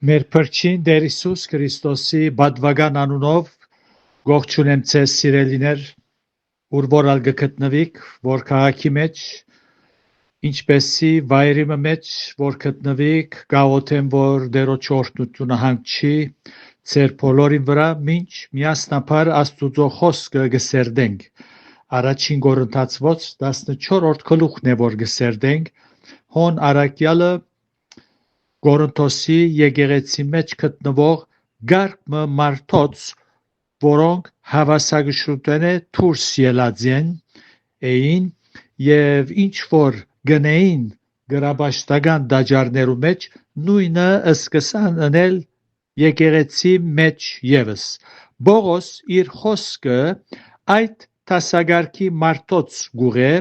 Մեր փրկին Տեր Հիսուս Քրիստոսի բադվական անունով գողջունեմ ձեզ սիրելիներ, ուր որալ գտնվիք, որ քաղաքի մեջ, ինչպեսի վայրի մեջ, որ գտնվիք, գաղութեմ, որ Տերոջ օրհնությունը հանգչի ձեր բոլորին վրա, մինչ միասնաբար Աստուծո խոսքը գսերդենք։ Առաջին Կորինթացոց 14-րդ գլուխն է, որ գսերդենք, հոն առաքյալը Կորինթոսի եկեղեցի մեջ գտնվող գարկ մարդոց, որոնք հավասարակշռության դուրս ելած էին եւ ինչ որ գնային գրաբաշտական դաջարներու մեջ նույնը սկսան անել եկեղեցի մեջ եւս Բողոս իր խոսքը այդ տասագարքի մարդոց գուղե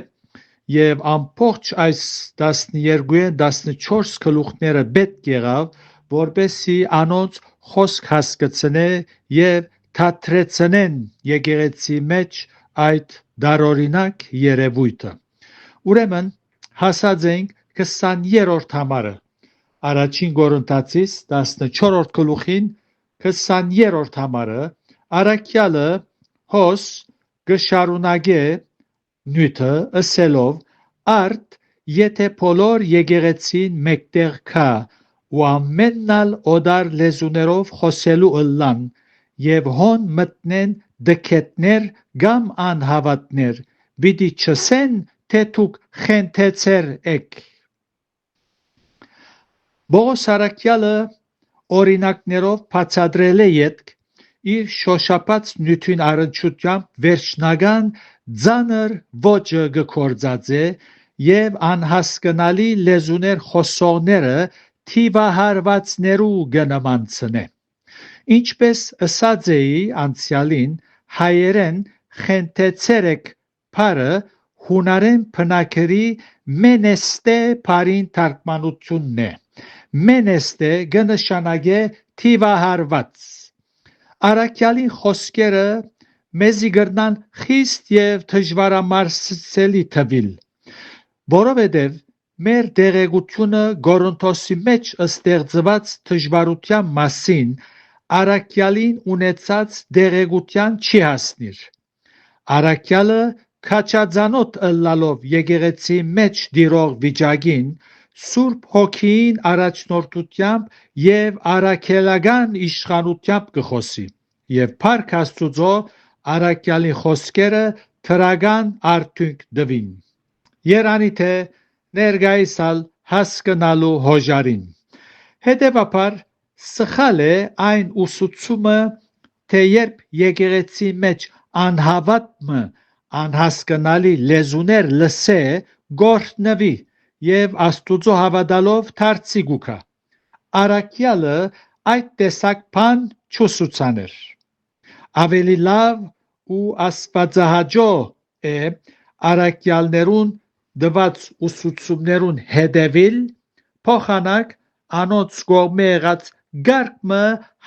եւ ամբողջ այս 12-14 գլուխները պետք եղավ որպեսի անոնց խոսք հասկացնե եւ թատրեցնեն եկեղեցի մեջ այդ դարօրինակ երևույթը ուրեմն հասած ենք 20-րդ համարը առաջին Կորինթացիս 14-րդ գլուխին 20-րդ համարը առաքյալը հոս գշարունակե նյութը ասելով արդ եթե բոլոր եկեղեցին մեկտեղ կա ու ամեննալ օդար լեզուներով խոսելու ըլլան եւ հոն մտնեն դքետներ կամ անհավատներ պիտի չսեն թե դուք խենթեցեր եք Բողոս առաքյալը օրինակներով բացատրել է յետք իր շոշափած նյութին առնչությամբ վերջնական ծանր ոճը գործածե եւ անհասկանալի լեզուներ խոսողները թիվահարվածներու գնամանցնե ինչպես ասած էի անցյալին հայերեն խենթեցերեք բարը հունարեն բնակրի մենեստե բարին թարգմանությունն է մենեստե կնշանակե թիվահարված առաքյալի խոսքերը մեզի գրնան խիստ եւ դժվարամարսելի թվիլ որովհետեւ մեր դեղեցությունը Կորինթոսի մեջ ստեղծված դժվարության մասին առաքյալին ունեցած դեղեցության չի հասնիր առաքյալը քաչածանոթ ըլլալով եկեղեցի մեջ դիրող վիճակին Սուրբ Հոգին առաջնորդությամբ եւ առաքելական իշխանությամբ կխոսի եւ Փառք Աստուծո առաքյալի խոսքերը թրական արդյունք դվին Երանի թե ներգայիսալ հասկանալու հոժարին հետևաբար սխալ է այն ուսուցումը թե երբ եկեղեցի մեջ անհավատը անհասկանալի լեզուներ լսե գործնվի եւ Աստուծո հավատալով դարձի գուքա առաքյալը այդ տեսակ բան չուսուցաներ ավելի լավ ու աստվածահաճո է առաքյալներուն դված ուսուցումներուն հետևիլ փոխանակ անոնց կողմէ եղած գարկմը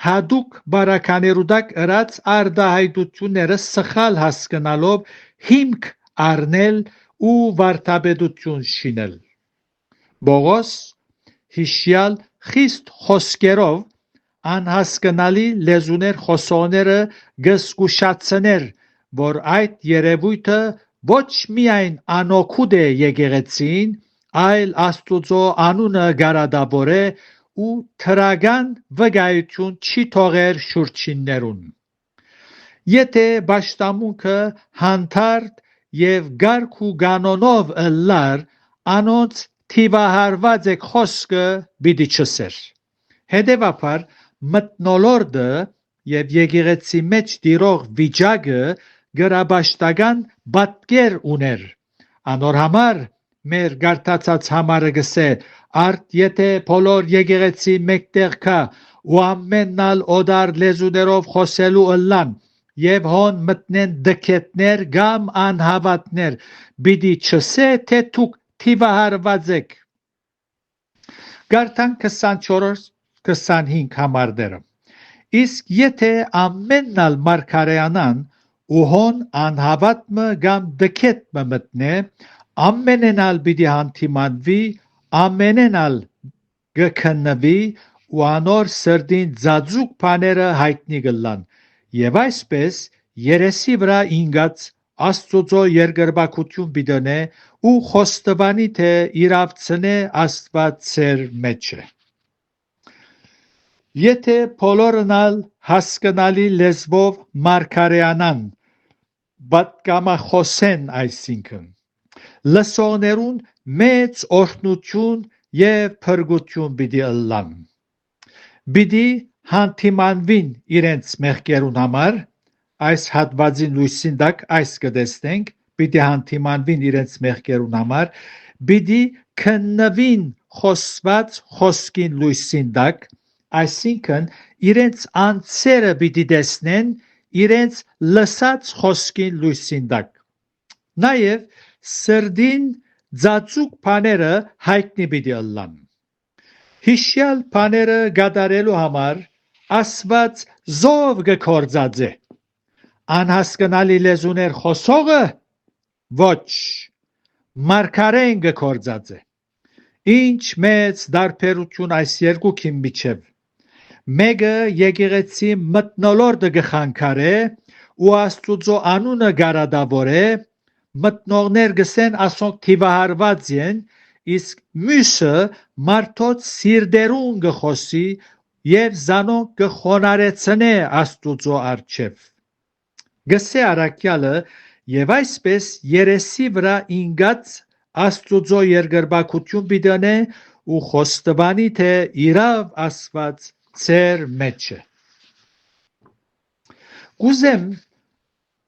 հադուկ բարականերուդակ ըրած արդահայտությունները սխալ հասկանալով հիմք առնել ու վարդապետություն շինել Բողոս հիշյալ խիստ խոսքերով անհասկանալի լեզուներ խոսողները գսկուշացներ որ այդ երևույթը ոչ միայն անօգուտ է եկեղեցին այլ Աստուծո անունը գարադավոր է ու թրական վկայություն չի թողեր շուրջիններուն եթե պաշտամունքը հանդարտ եւ գարկ ու կանոնով ըլլար անոնց թիվահարված է խոսքը պիտի չսեր հետևաբար մտնոլորտը եւ եկեղեցի մեջ դիրող վիճակը գրաբաշտական պատկեր ուներ անոր համար մեր գարտացած համարը գսե արդ եթե բոլոր եկեղեցի մեկտեղ կա ու ամեննալ օդար լեզուներով խոսելու ըլլան եւ հոն մտնեն դքետներ կամ անհավատներ պիտի չսե թե դուք թիվահարված եք Գարտան 24-25 համարները իսկ եթե ամեննալ մարգարեանան ու հոն անհավատը կամ դքետը մտնե ամենենալ պիտի հանդիմանվի ամենենալ գքննվի ու անոր սրդին ձաձուկ բաները հայտնի գլան եւ այսպես երեսի վրա ինգած Աստծո երկրպագություն բիդոնե ու խոստովանի թե իրավցնե Աստված ծեր մեջը Եթե բոլորնալ հասկանալի լեզվով մարգարեանան պատկամախոսեն այսինքն լսողներուն մեծ օրհնություն եւ փրկություն պիտի ըլլան պիտի հանդիմանվին իրենց մեղքերուն համար այս հատվածին լույսին տակ այս կտեսնենք պիտի հանդիմանվին իրենց մեղքերուն համար պիտի քննվին խոսված խոսքին լույսին տակ այսինքն իրենց անձերը պիտի տեսնեն իրենց լսած խոսքին լույսին տակ նաև սրդին ձաձուկ բաները հայտնի պիտի ըլլան հիշյալ բաները գադարելու համար Աստված զով գործած է անհասկանալի լեզուներ խոսողը ոչ մարգարեն գործած է ինչ մեծ դարբերություն այս երկուքի միջև մեկը եկեղեցի մտնոլորտը գխանքարե ու Աստուծո անունը գարադավորե մտնողներ գսեն ասոնք թիվահարված են իսկ մյուսը մարդոց սիրտերուն գխոսի եւ զանոնք գխոնարեցնե Աստուծո առջև գսե արաքյալը եւ այսպես երեսի վրա ինգած Աստուծո երկրպագություն բիդոնե ու խոստովանի թե իրավ Աստված ծեր մեջը Գուզեմ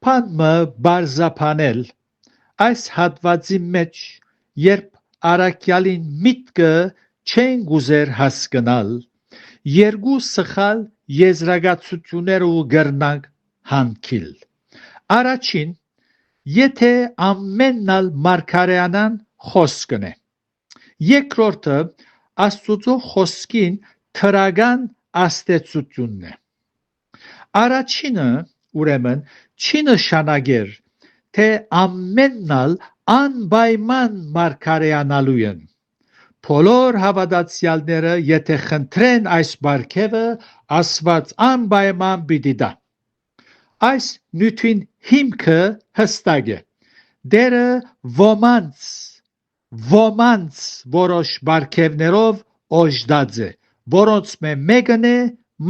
փանմը բարձապանել այս հատվածի մեջ երբ արաքյալին միտքը չեն գուզեր հասկանալ երկու սխալ եզրակացություններ ու գրնանք հանքիլ Առաջին եթե ամեննալ մարգարեանան խոսքն է երկրորդը Աստուծո խոսքին թրական աստեցությունն է Առաջինը ուրեմն չի նշանակեր թե ամեննալ անպայման մարգարեանալու են Բոլոր հավատացյալները եթե խնդրեն այս բարգևը Աստված անպայման պիտի տա Այս նյութին հիմքը հստակ է դերը ոմանց որոշ բարգևներով օժդած է որոնց մեկն է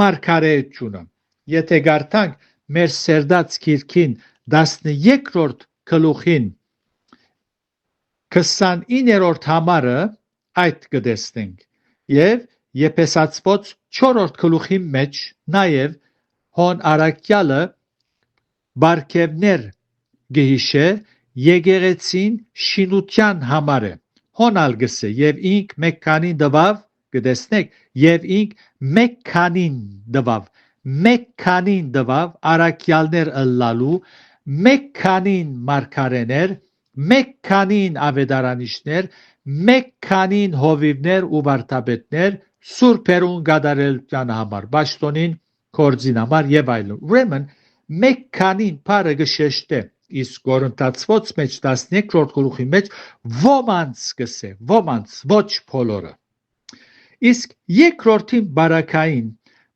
մարգարեությունը եթե գարտանք մեր սերդած գիրքին 13-րդ գլուխին 29-րդ համարը այդ կտեսնենք եւ Եփեսացված 4-րդ գլուխի մեջ նաեւ հոն արաքյալը բարգևներ գհիշե եկեղեցին շինության համար է հոնալ գսե եւ ինք մեկ քանին դվավ կտեսնեք եւ ինք մեկ քանին դվավ արաքյալներ ըլլալու մեկ քանին մարգարեներ մեկ քանին ավետարանիչներ մեկ քանին հովիվներ ու վարդապետներ սուրբերուն գադարելության համար պաշտոնին կորձին համար եւ այլն ուրեմն մեկ քանին բարը գշեշտե իսկ Կորինթացված մեջ 13-րդ գլուխի մեջ ոմանց գսե ոմանց ոչ բոլորը իսկ երկրորդին բարակային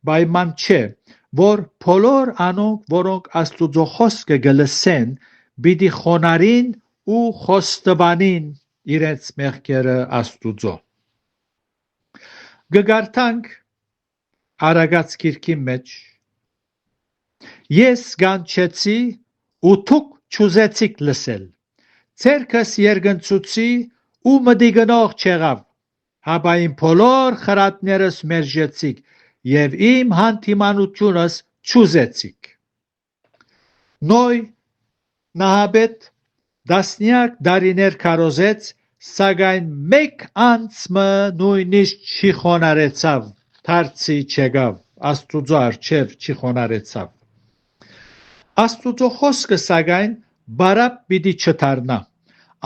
պայման չէ որ բոլոր անոնք որոնք Աստուծո խոսքը գլսեն պիտի խոնարին ու խոստովանին իրենց մեղքերը Աստուծո գգարտանք Արագած գիրքի մեջ Ես գանչեցի ու դուք չուզեցիք լսել ցերքս երգնցուցի ու մդիգնող չեղավ հապա իմ բոլոր խրատներս մերժեցիք եւ իմ հանդիմանությունս չուզեցիք Նոյ նահաբետ դասնյակ դարիներ քարոզեց սակայն մեկ անցմը նույնիսկ չի խոնարեցավ դարձի չեղավ Աստուծո առջև չի խոնարեցավ Աստուծո խոսքը սակայն բարապ պիտի չդառնա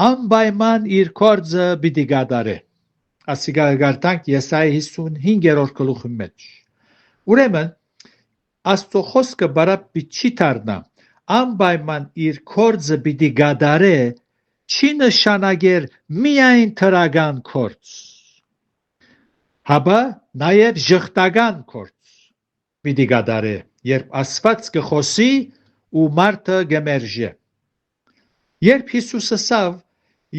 անպայման իր կորձը պիտի գադարե ասիկա գարտանք Եսայի 55-րդ գլուխի մեջ ուրեմն Աստծո խոսքը բարապ պիտի չի դառնա անպայման իր կորձը պիտի գադարե չի նշանակեր միայն թրական կորձ հապա նաև ժխտական գործ պիտի կատարե, երբ Աստված կխոսի ու մարդը կմերժե։ Երբ Հիսուսը ասավ,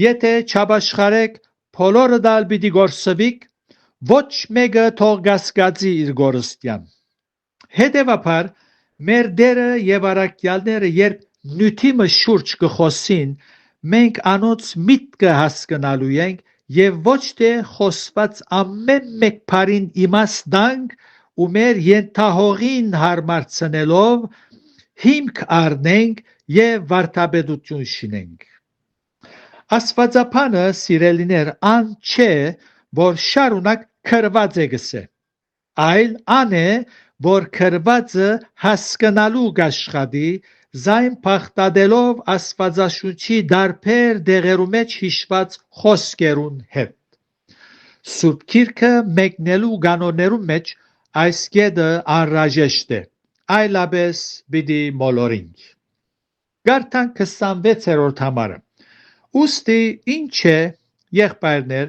եթե չապաշխարեք, բոլորը դալ պիտի գործվիկ, ոչ մեկը թող կասկածի իր գործյան։ Հետևաբար, մեր Տերը եւ առաքյալները երբ նյութի շուրջ կխոսին, մենք անոնց միտքը հասկանալու ենք եւ ոչ թե խոսված ամեն մեկ բառին իմաստ տանք ու մեր ենթահողին հարմարցնելով հիմք առնենք եւ վարդապետություն շինենք։ Աստվածապանը սիրելիներ ան չէ, որ շարունակ քրված է գսե, այլ ան է, որ քրվածը հասկանալու կաշխատի, զայն փախտadելով Աստվածաշունչի դարբեր դեղերու մեջ հիշված խոսքերուն հետ։ Սուրբ Գիրքը մեկնելու կանոններու մեջ այս կետը անհրաժեշտ է, այլապես պիտի մոլորինք։ Գարթանք 26-րդ համարը։ Ուստի ինչ է, եղբայրներ,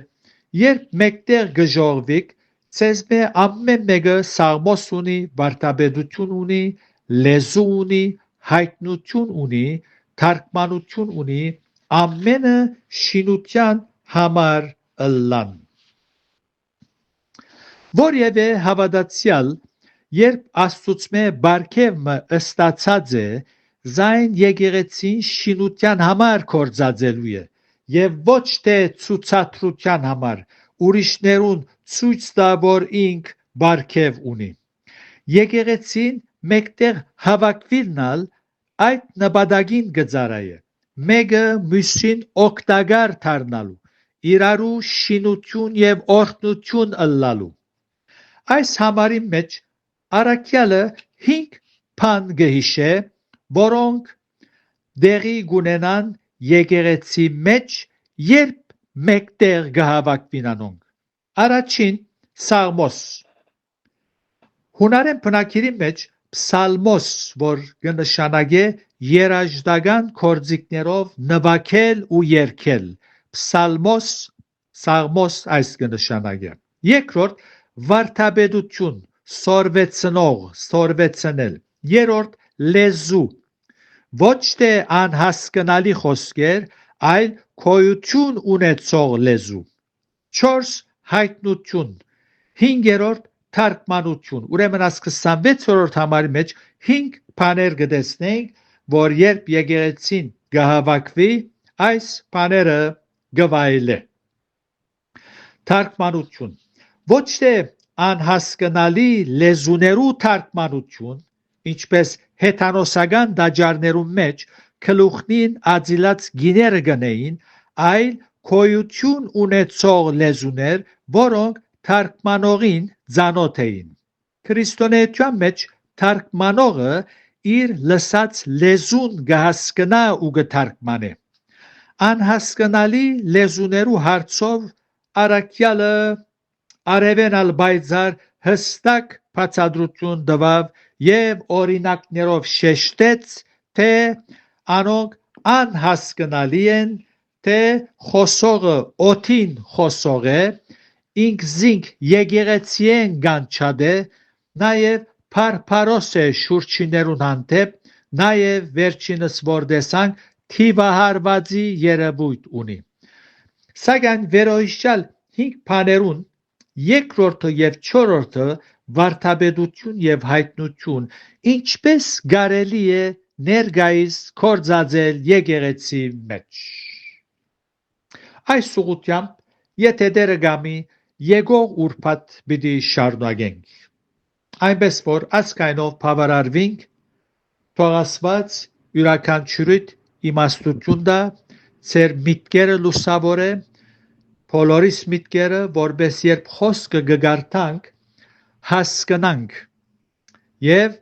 երբ մեկտեղ գժողվիկ, ցեզմե ամեն մեկը սաղմոս ունի, վարդապետություն ունի, լեզու ունի, հայտնություն ունի, թարգմանություն ունի, ամենը շինության համար ըլլան։ Որևէ հավատացյալ, երբ Աստծուծմե բարգևը ըստացած է, զայն եկեղեցին շինության համար կործածելու է եւ ոչ թե ցուցադրության համար, ուրիշներուն ցույց տա, որ ինք բարգև ունի։ Եկեղեցին մեկտեղ հավաքվելն այդ նպատակին կծառայե, մեկը մյուսին օգտակար դառնալու, իրարու շինություն եւ օրհնություն ըլլալու։ Այս համարի մեջ առաքյալը 5 բան կհիշե, որոնք դեղի կունենան եկեղեցի մեջ, երբ մեկտեղ կհավաքվին անոնք։ Առաջին սաղմոս։ Հունարեն բնակիրի մեջ պսալմոս, որ կնշանակե երաժշտական գործիքներով նվագել ու երգել։ Պսալմոս, սաղմոս այս կնշանակե։ Երկրորդ վարդապետություն, սորվեցնող, սորվեցնել։ Երրորդ լեզու, ոչ թե անհասկանալի խոսքեր, այլ գոյություն ունեցող լեզու։ 4 հայտնություն։ 5-րդ թարգմանություն։ Ուրեմն այս 26-րդ համարի մեջ 5 բաներ կտեսնենք, որ երբ եկեղեցին կհավաքվի, այս բաները կվայելե։ Թարգմանություն։ Ոչ թե անհասկանալի լեզուներու թարգմանություն, ինչպես հեթանոսական դաջարներու մեջ գլուխնին ածիլած գիները գնեին, այլ գոյություն ունեցող լեզուներ, որոնք թարգմանողին ծանոթ էին։ Քրիստոնեության մեջ թարգմանողը իր լսած լեզուն կհասկանա ու կթարգմանե։ Անհասկանալի լեզուներու հարցով առաքյալը արևենալ բայցար հստակ բացատրություն տվավ եւ օրինակներով շեշտեց, թե անոնք անհասկանալի են, թե խոսողը օթին խոսող է, ինքզինք եկեղեցի են կանչադե, նաեւ փարփարոս է շուրջիներուն հանդեպ, նաեւ վերջինս որ տեսանք թիվահարվածի երևույթ ունի։ Սակայն վերոհիշյալ 5 բաներուն երկրորդը եւ չորրորդը վարդապետություն եւ հայտնություն, ինչպես կարելի է ներկայիս կործածել եկեղեցի մեջ։ Այս ուղղությամբ, եթե Տերը գամի, եկող ուրբաթ պիտի շարունակենք։ Այնպես որ ասկայնով բավարարվենք, թող Աստված յուրաքանչյուրիդ իմաստություն տա, ձեր միտքերը լուսավորե, բոլորիս միտքերը, որպես երբ խոսքը կգարտանք, հասկանանք եւ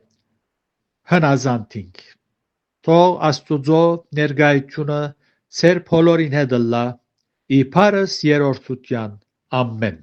հնազանդենք։ Թող Աստուծո ներկայությունը ձեր բոլորին հետ լա, իբարս երրորդության։ Ամեն։